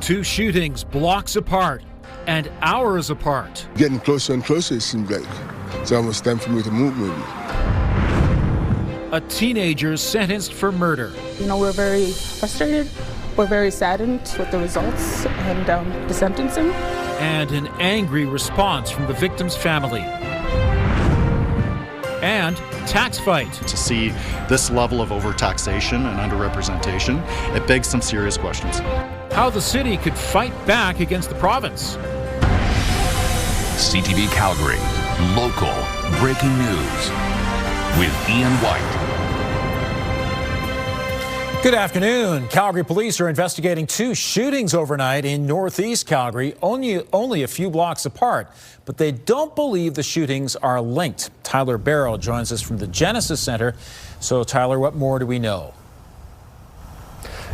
Two shootings blocks apart and hours apart. Getting closer and closer, it seems like. It's almost time for me to move, maybe. A teenager sentenced for murder. We're very frustrated. We're very saddened with the results and the sentencing. And an angry response from the victim's family. And tax fight. To see this level of overtaxation and underrepresentation, it begs some serious questions. How the city could fight back against the province. CTV Calgary, local breaking news with Ian White. Good afternoon. Calgary police are investigating two shootings overnight in northeast Calgary, only a few blocks apart, but they don't believe the shootings are linked. Tyler Barrow joins us from the Genesis Center. So, Tyler, what more do we know?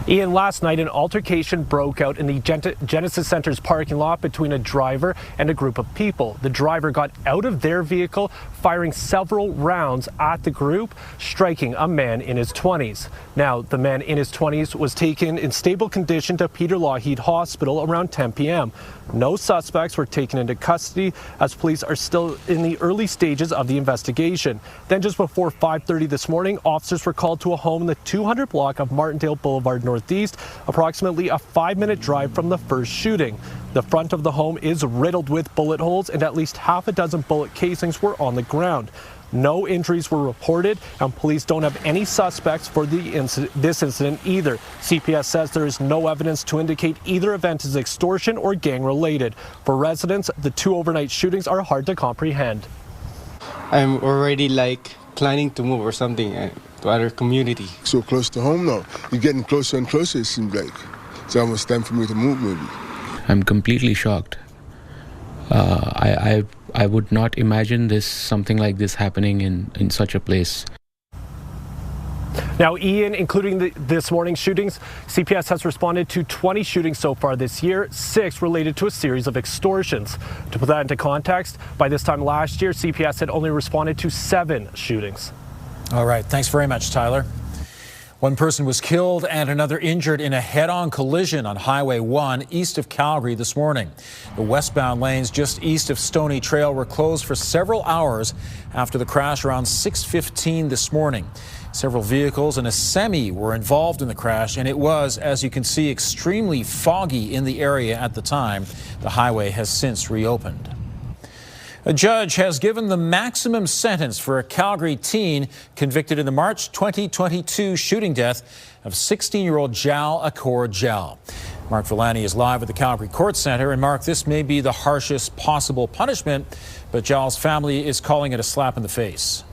Ian, last night an altercation broke out in the Genesis Center's parking lot between a driver and a group of people. The driver got out of their vehicle, firing several rounds at the group, striking a man in his 20s. Now, the man in his 20s was taken in stable condition to Peter Lougheed Hospital around 10 p.m. No suspects were taken into custody as police are still in the early stages of the investigation. Then just before 5:30 this morning, officers were called to a home in the 200 block of Martindale Boulevard Northeast, approximately a 5-minute drive from the first shooting. The front of the home is riddled with bullet holes and at least half a dozen bullet casings were on the ground. No injuries were reported, and police don't have any suspects for this incident either. CPS says there is no evidence to indicate either event is extortion or gang-related. For residents, the two overnight shootings are hard to comprehend. I'm already planning to move or something to other community. So close to home now. You're getting closer and closer, it seems like. It's almost time for me to move, maybe. I'm completely shocked. I would not imagine something like this happening in such a place. Now, Ian, including this morning's shootings, CPS has responded to 20 shootings so far this year, 6 related to a series of extortions. To put that into context, by this time last year, CPS had only responded to 7 shootings. All right. Thanks very much, Tyler. One person was killed and another injured in a head-on collision on Highway 1 east of Calgary this morning. The westbound lanes just east of Stony Trail were closed for several hours after the crash around 6:15 this morning. Several vehicles and a semi were involved in the crash, and it was, as you can see, extremely foggy in the area at the time. The highway has since reopened. A judge has given the maximum sentence for a Calgary teen convicted in the March 2022 shooting death of 16-year-old Jal Accord Jal. Mark Villani is live at the Calgary Court Centre. And Mark, this may be the harshest possible punishment, but Jal's family is calling it a slap in the face.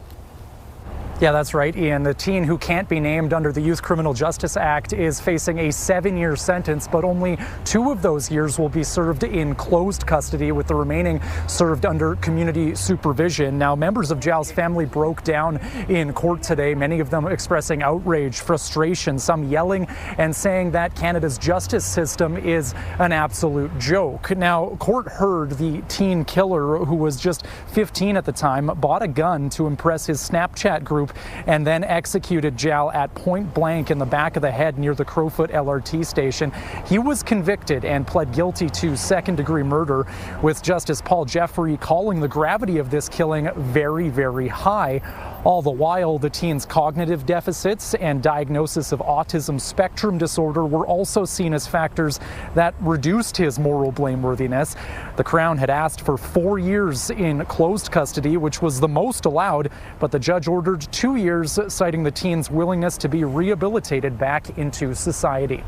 Yeah, that's right, Ian. The teen who can't be named under the Youth Criminal Justice Act is facing a 7-year sentence, but only 2 of those years will be served in closed custody, with the remaining served under community supervision. Now, members of Jal's family broke down in court today, many of them expressing outrage, frustration, some yelling and saying that Canada's justice system is an absolute joke. Now, court heard the teen killer, who was just 15 at the time, bought a gun to impress his Snapchat group and then executed Jal at point blank in the back of the head near the Crowfoot LRT station. He was convicted and pled guilty to second-degree murder, with Justice Paul Jeffrey calling the gravity of this killing very, very high. All the while, the teen's cognitive deficits and diagnosis of autism spectrum disorder were also seen as factors that reduced his moral blameworthiness. The Crown had asked for 4 years in closed custody, which was the most allowed, but the judge ordered 2 years, citing the teen's willingness to be rehabilitated back into society.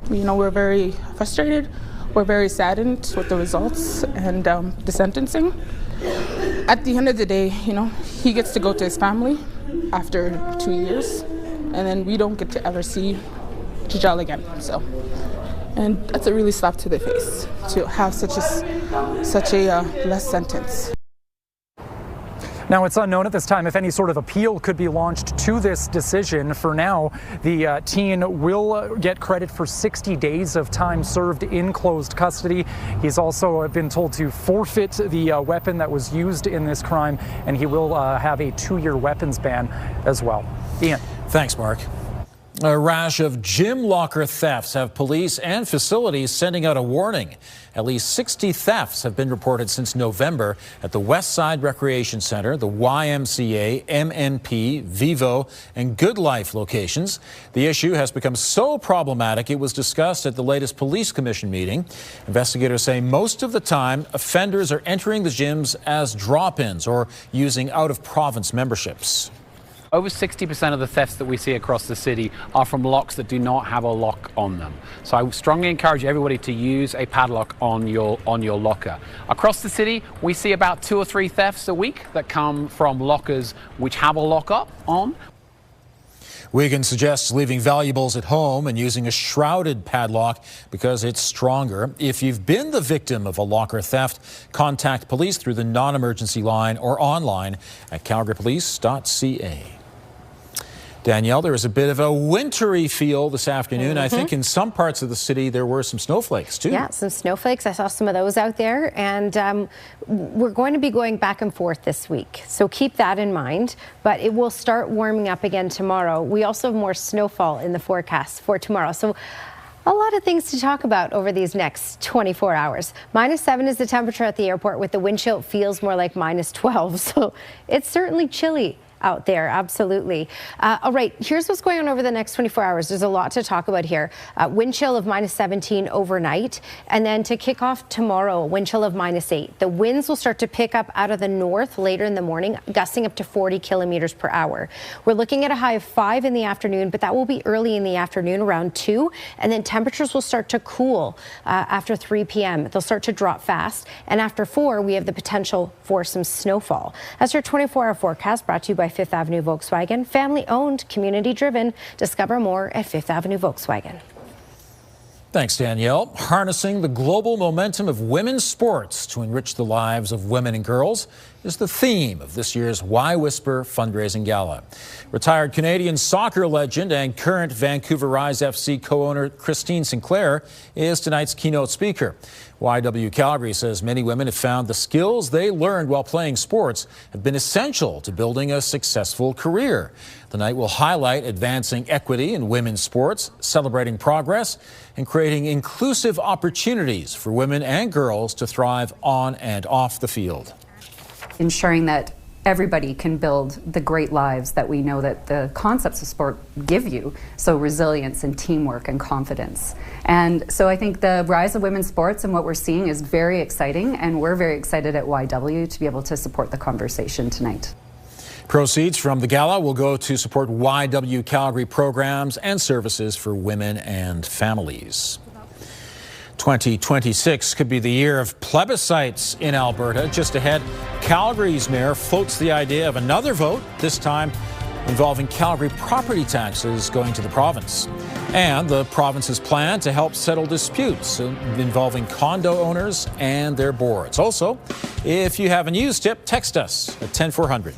We're very frustrated. We're very saddened with the results and the sentencing. At the end of the day, he gets to go to his family after 2 years, and then we don't get to ever see Jal again. And that's a really slap to the face to have such a less sentence. Now, it's unknown at this time if any sort of appeal could be launched to this decision. For now, the teen will get credit for 60 days of time served in closed custody. He's also been told to forfeit the weapon that was used in this crime, and he will have a 2-year weapons ban as well. Ian. Thanks, Mark. A rash of gym locker thefts have police and facilities sending out a warning. At least 60 thefts have been reported since November at the Westside Recreation Centre, the YMCA, MNP, Vivo, and Good Life locations. The issue has become so problematic it was discussed at the latest police commission meeting. Investigators say most of the time offenders are entering the gyms as drop-ins or using out-of-province memberships. Over 60% of the thefts that we see across the city are from locks that do not have a lock on them. So I strongly encourage everybody to use a padlock on your locker. Across the city, we see about 2 or 3 thefts a week that come from lockers which have a lock up on. Wigan suggests leaving valuables at home and using a shrouded padlock because it's stronger. If you've been the victim of a locker theft, contact police through the non-emergency line or online at calgarypolice.ca. Danielle, there is a bit of a wintry feel this afternoon. I think in some parts of the city there were some snowflakes too. Yeah, some snowflakes. I saw some of those out there, and we're going to be going back and forth this week. So keep that in mind, but it will start warming up again tomorrow. We also have more snowfall in the forecast for tomorrow. So a lot of things to talk about over these next 24 hours. -7 is the temperature at the airport. With the wind chill, it feels more like -12. So it's certainly chilly out there, absolutely. All right, here's what's going on over the next 24 hours. There's a lot to talk about here. Wind chill of -17 overnight, and then to kick off tomorrow, wind chill of -8. The winds will start to pick up out of the north later in the morning, gusting up to 40 kilometers per hour. We're looking at a high of 5 in the afternoon, but that will be early in the afternoon, around 2, and then temperatures will start to cool after 3 p.m. They'll start to drop fast, and after 4, we have the potential for some snowfall. That's your 24-hour forecast, brought to you by Fifth Avenue Volkswagen, family-owned, community-driven. Discover more at Fifth Avenue Volkswagen. Thanks, Danielle. Harnessing the global momentum of women's sports to enrich the lives of women and girls is the theme of this year's Why Whisper fundraising gala. Retired Canadian soccer legend and current Vancouver Rise FC co-owner Christine Sinclair is tonight's keynote speaker. YW Calgary says many women have found the skills they learned while playing sports have been essential to building a successful career. The night will highlight advancing equity in women's sports, celebrating progress, and creating inclusive opportunities for women and girls to thrive on and off the field. Ensuring that everybody can build the great lives that we know that the concepts of sport give you, so resilience and teamwork and confidence. And so I think the rise of women's sports and what we're seeing is very exciting, and we're very excited at YW to be able to support the conversation tonight. Proceeds from the gala will go to support YW Calgary programs and services for women and families. 2026 could be the year of plebiscites in Alberta. Just ahead, Calgary's mayor floats the idea of another vote, this time involving Calgary property taxes going to the province. And the province's plan to help settle disputes involving condo owners and their boards. Also, if you have a news tip, text us at 10400.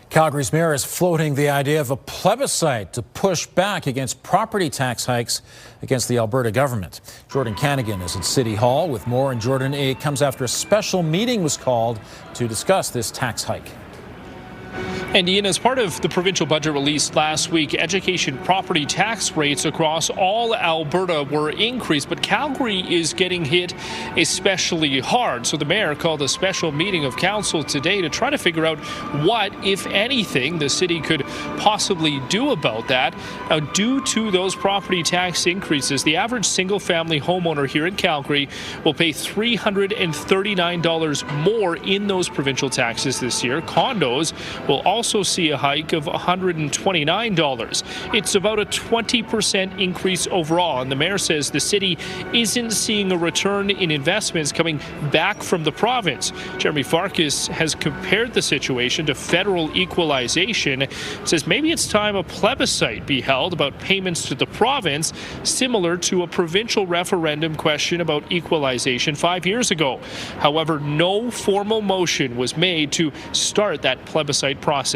Calgary's mayor is floating the idea of a plebiscite to push back against property tax hikes against the Alberta government. Jordan Canagan is at City Hall with more. And Jordan, it comes after a special meeting was called to discuss this tax hike. And Ian, as part of the provincial budget released last week, education property tax rates across all Alberta were increased, but Calgary is getting hit especially hard. So the mayor called a special meeting of council today to try to figure out what, if anything, the city could possibly do about that. Now, due to those property tax increases, the average single-family homeowner here in Calgary will pay $339 more in those provincial taxes this year. Condos will also see a hike of $129. It's about a 20% increase overall, and the mayor says the city isn't seeing a return in investments coming back from the province. Jeremy Farkas has compared the situation to federal equalization, says maybe it's time a plebiscite be held about payments to the province, similar to a provincial referendum question about equalization 5 years ago. However, no formal motion was made to start that plebiscite process.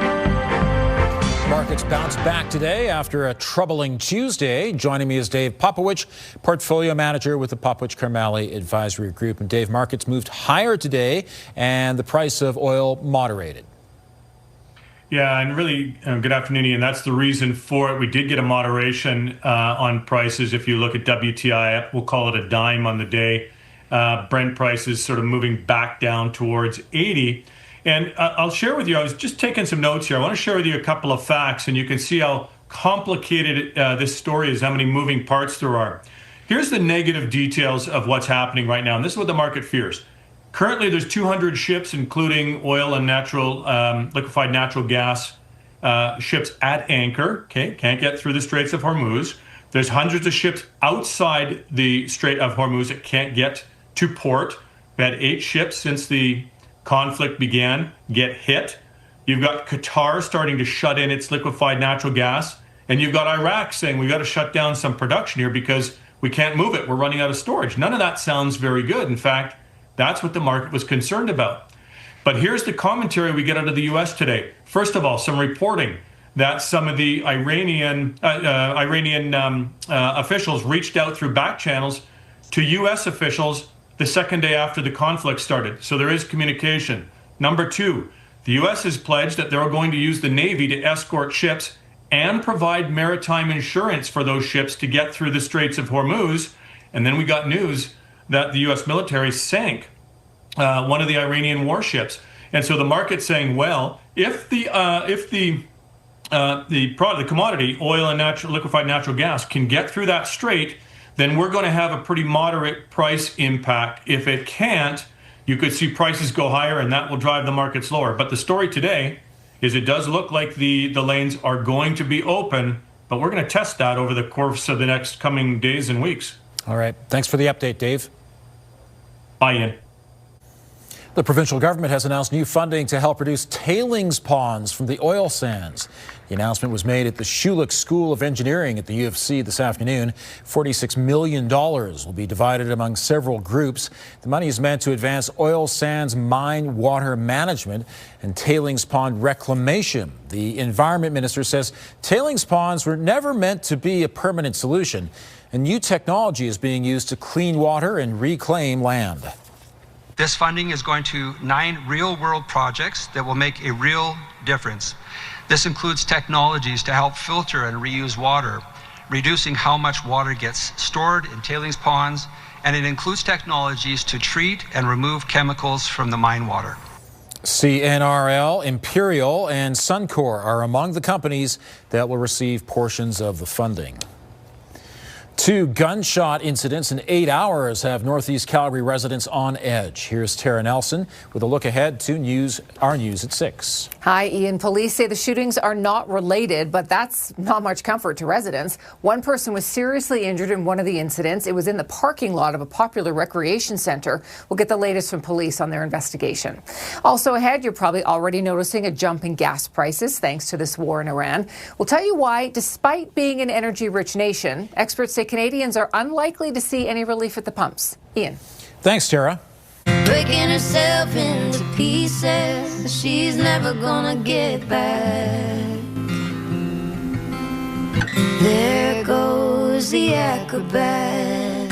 bounced back today after a troubling Tuesday. Joining me is Dave Popowich, Portfolio Manager with the Popowich-Karmali Advisory Group. And Dave, markets moved higher today and the price of oil moderated. Yeah, and really, good afternoon, Ian. That's the reason for it. We did get a moderation on prices. If you look at WTI, we'll call it a dime on the day. Brent prices sort of moving back down towards 80. And I'll share with you, I was just taking some notes here. I want to share with you a couple of facts, and you can see how complicated this story is, how many moving parts there are. Here's the negative details of what's happening right now, and this is what the market fears. Currently, there's 200 ships, including oil and liquefied natural gas ships at anchor. Okay, can't get through the Straits of Hormuz. There's hundreds of ships outside the Strait of Hormuz that can't get to port. We had 8 ships since the conflict began get hit. You've got Qatar starting to shut in its liquefied natural gas, and you've got Iraq saying we've got to shut down some production here because we can't move it. We're running out of storage. None of that sounds very good. In fact, that's what the market was concerned about. But here's the commentary we get out of the U.S. today. First of all, some reporting that some of the Iranian officials reached out through back channels to U.S. officials the second day after the conflict started. So there is communication. Number 2, the U.S. has pledged that they're going to use the Navy to escort ships and provide maritime insurance for those ships to get through the Straits of Hormuz. And then we got news that the U.S. military sank one of the Iranian warships. And so the market's saying, well, if the commodity, oil and liquefied natural gas, can get through that strait, then we're going to have a pretty moderate price impact. If it can't, you could see prices go higher, and that will drive the markets lower. But the story today is it does look like the lanes are going to be open, but we're going to test that over the course of the next coming days and weeks. All right. Thanks for the update, Dave. Bye, Ian. The provincial government has announced new funding to help reduce tailings ponds from the oil sands. The announcement was made at the Schulich School of Engineering at the U of C this afternoon. $46 million will be divided among several groups. The money is meant to advance oil sands mine water management and tailings pond reclamation. The Environment Minister says tailings ponds were never meant to be a permanent solution, and new technology is being used to clean water and reclaim land. This funding is going to 9 real-world projects that will make a real difference. This includes technologies to help filter and reuse water, reducing how much water gets stored in tailings ponds, and it includes technologies to treat and remove chemicals from the mine water. CNRL, Imperial, and Suncor are among the companies that will receive portions of the funding. 2 gunshot incidents in 8 hours have Northeast Calgary residents on edge. Here's Tara Nelson with a look ahead to our news at 6. Hi, Ian. Police say the shootings are not related, but that's not much comfort to residents. One person was seriously injured in one of the incidents. It was in the parking lot of a popular recreation center. We'll get the latest from police on their investigation. Also ahead, you're probably already noticing a jump in gas prices thanks to this war in Iran. We'll tell you why, despite being an energy-rich nation, experts say Canadians are unlikely to see any relief at the pumps. Ian. Thanks, Tara. Breaking herself into pieces, she's never gonna get back. There goes the acrobat.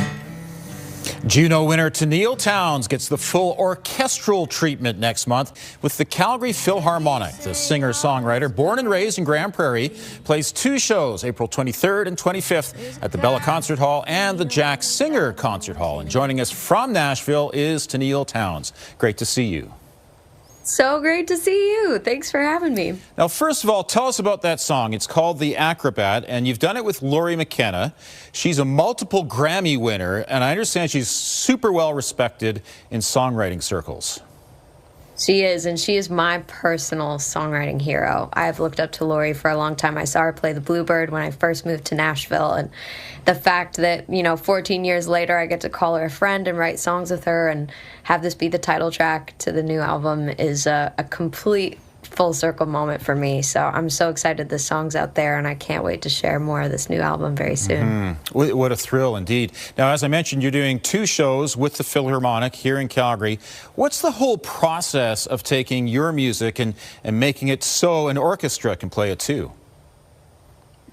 Juno winner Tenille Townes gets the full orchestral treatment next month with the Calgary Philharmonic. The singer-songwriter, born and raised in Grand Prairie, plays 2 shows, April 23rd and 25th at the Bella Concert Hall and the Jack Singer Concert Hall. And joining us from Nashville is Tenille Townes. Great to see you. So great to see you. Thanks for having me. Now, first of all, tell us about that song. It's called The Acrobat, and you've done it with Laurie McKenna. She's a multiple Grammy winner, and I understand she's super well respected in songwriting circles. She is, and she is my personal songwriting hero. I've looked up to Laurie for a long time. I saw her play the Bluebird when I first moved to Nashville, and the fact that, 14 years later, I get to call her a friend and write songs with her and have this be the title track to the new album is a complete full circle moment for me. So I'm so excited this song's out there, and I can't wait to share more of this new album very soon. What a thrill indeed. Now, as I mentioned, you're doing 2 shows with the Philharmonic here in Calgary. What's the whole process of taking your music and making it so an orchestra can play it too?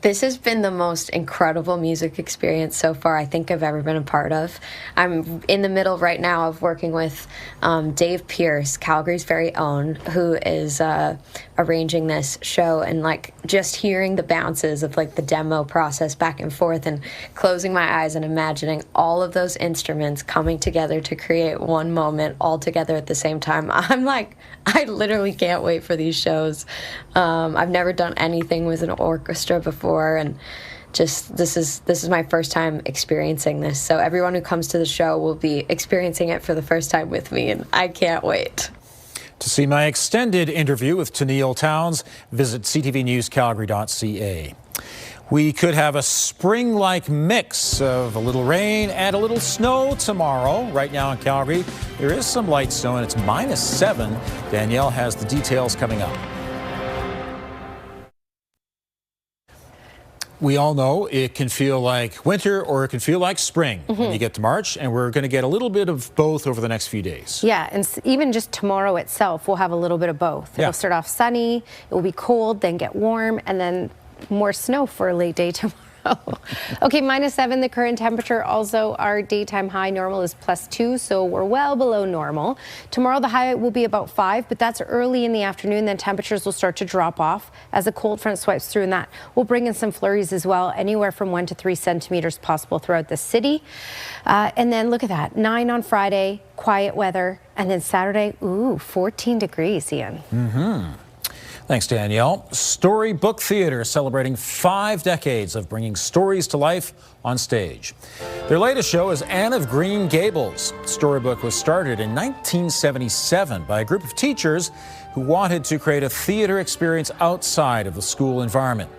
This has been the most incredible music experience so far I think I've ever been a part of. I'm in the middle right now of working with Dave Pierce, Calgary's very own, who is arranging this show, and like just hearing the bounces of like the demo process back and forth and closing my eyes and imagining all of those instruments coming together to create one moment all together at the same time. I'm like, I literally can't wait for these shows. I've never done anything with an orchestra before, and just this is my first time experiencing this. So everyone who comes to the show will be experiencing it for the first time with me, and I can't wait. To see my extended interview with Tenille Townes, visit ctvnewscalgary.ca. We could have a spring-like mix of a little rain and a little snow tomorrow. Right now in Calgary, there is some light snow, and it's -7. Danielle has the details coming up. We all know it can feel like winter or it can feel like spring when you get to March, and we're going to get a little bit of both over the next few days. Yeah, and even just tomorrow itself, we'll have a little bit of both. Yeah. It'll start off sunny, it will be cold, then get warm, and then more snow for a late day tomorrow. Okay, -7 the current temperature. Also, our daytime high normal is +2, so we're well below normal. Tomorrow the high will be about 5, but that's early in the afternoon. Then temperatures will start to drop off as a cold front swipes through, and that will bring in some flurries as well, anywhere from 1 to 3 centimeters possible throughout the city. And then look at that, 9 on Friday, quiet weather, and then Saturday, 14 degrees, Ian. Thanks, Danielle. Storybook Theatre celebrating 5 decades of bringing stories to life on stage. Their latest show is Anne of Green Gables. Storybook was started in 1977 by a group of teachers who wanted to create a theatre experience outside of the school environment.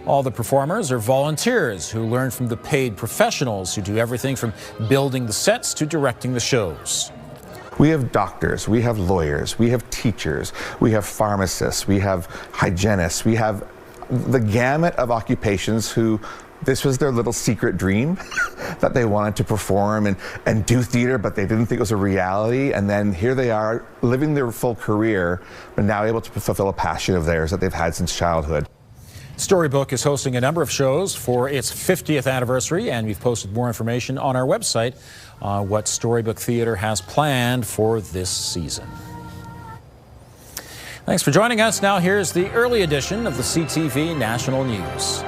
All the performers are volunteers who learn from the paid professionals who do everything from building the sets to directing the shows. We have doctors, we have lawyers, we have teachers, we have pharmacists, we have hygienists, we have the gamut of occupations who this was their little secret dream that they wanted to perform and do theater, but they didn't think it was a reality. And then here they are living their full career, but now able to fulfill a passion of theirs that they've had since childhood. Storybook is hosting a number of shows for its 50th anniversary, and we've posted more information on our website on what Storybook Theatre has planned for this season. Thanks for joining us. Now here's the early edition of the CTV National News.